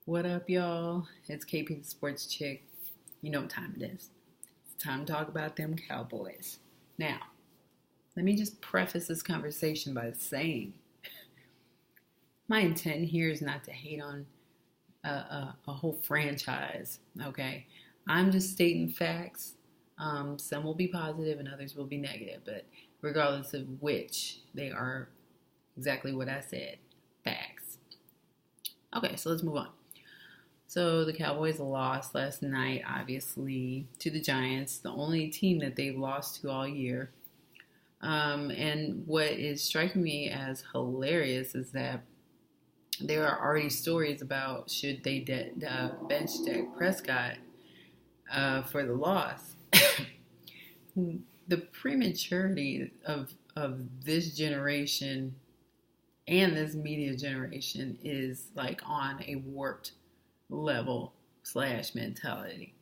What up, y'all? It's KP the Sports Chick. You know what time it is. It's time to talk about them Cowboys. Now, let me just preface this conversation by saying my intent here is not to hate on a whole franchise, okay? I'm just stating facts. Some will be positive and others will be negative, but regardless of which, they are exactly what I said, facts. Okay, so let's move on. So the Cowboys lost last night, obviously, to the Giants, the only team that they've lost to all year. And what is striking me as hilarious is that there are already stories about should they bench Dak Prescott for the loss. The prematurity of this generation and this media generation is like on a warped level / mentality.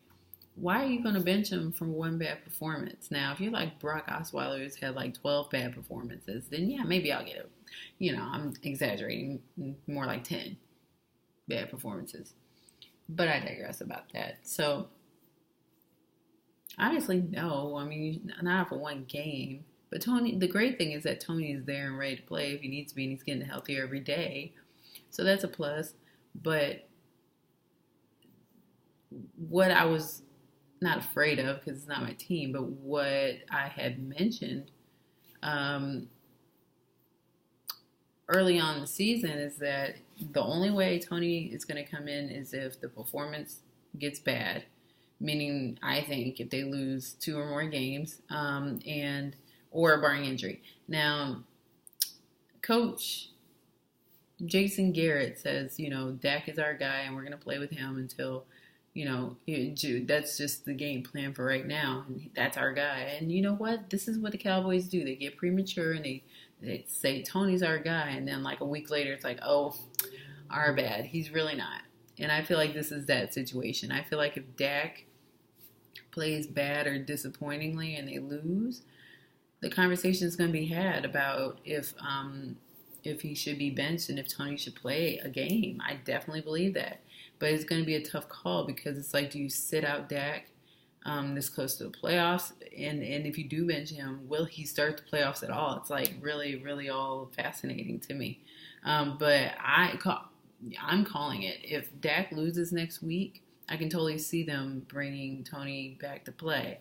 Why are you going to bench him from one bad performance? Now, if you're like Brock Osweiler has had like 12 bad performances, then yeah, maybe I'll get it. I'm exaggerating, more like 10 bad performances. But I digress about that. So, obviously, no. I mean, not for one game. But Tony, the great thing is that Tony is there and ready to play if he needs to be, and he's getting healthier every day. So that's a plus. But what I was not afraid of, because it's not my team, but what I had mentioned early on in the season is that the only way Tony is going to come in is if the performance gets bad, meaning I think if they lose 2 or more games or barring injury. Now, Coach Jason Garrett says, Dak is our guy and we're going to play with him until that's just the game plan for right now. And that's our guy. And you know what? This is what the Cowboys do. They get premature and they say Tony's our guy. And then like a week later, it's like, oh, our bad. He's really not. And I feel like this is that situation. I feel like if Dak plays bad or disappointingly and they lose, the conversation is going to be had about if he should be benched and if Tony should play a game. I definitely believe that. But it's going to be a tough call because it's like, do you sit out Dak this close to the playoffs? And if you do bench him, will he start the playoffs at all? It's like really, really all fascinating to me. But I'm calling it. If Dak loses next week, I can totally see them bringing Tony back to play.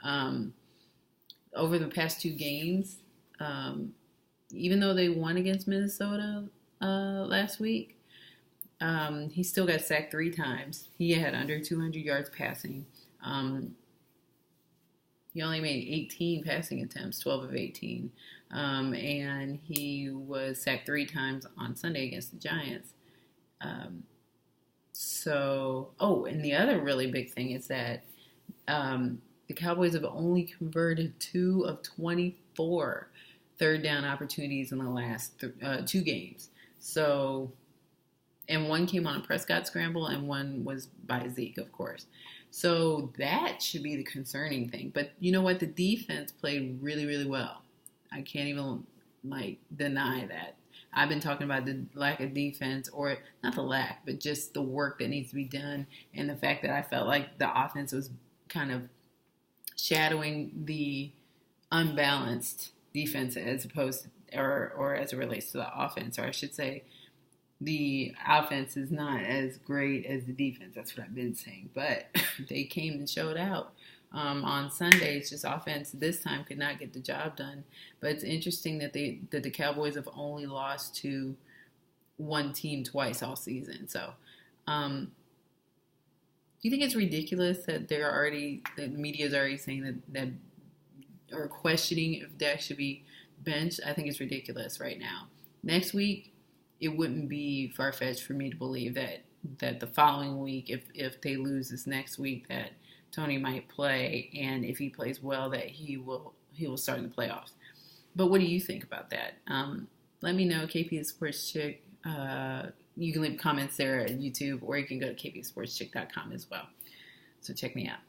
Over the past 2 games, even though they won against Minnesota last week, he still got sacked 3 times. He had under 200 yards passing. He only made 18 passing attempts, 12 of 18. And he was sacked 3 times on Sunday against the Giants. And the other really big thing is that the Cowboys have only converted 2 of 24 third down opportunities in the last 2 games. So, and 1 came on a Prescott scramble and 1 was by Zeke, of course. So that should be the concerning thing. But you know what? The defense played really, really well. I can't even deny that. I've been talking about the lack of defense, or not the lack, but just the work that needs to be done, and the fact that I felt like the offense was kind of shadowing the unbalanced defense as opposed to, or as it relates to the offense, or I should say the offense is not as great as the defense. That's what I've been saying. But they came and showed out on Sunday. It's just offense this time could not get the job done. But it's interesting that the Cowboys have only lost to one team twice all season. So do you think it's ridiculous that the media is already saying that or questioning if Dak should be benched? I think it's ridiculous right now. Next week, it wouldn't be far-fetched for me to believe that the following week, if they lose this next week, that Tony might play, and if he plays well, that he will start in the playoffs. But what do you think about that? Let me know, KP the Sports Chick. You can leave comments there at YouTube, or you can go to kpsportscheck.com as well. So check me out.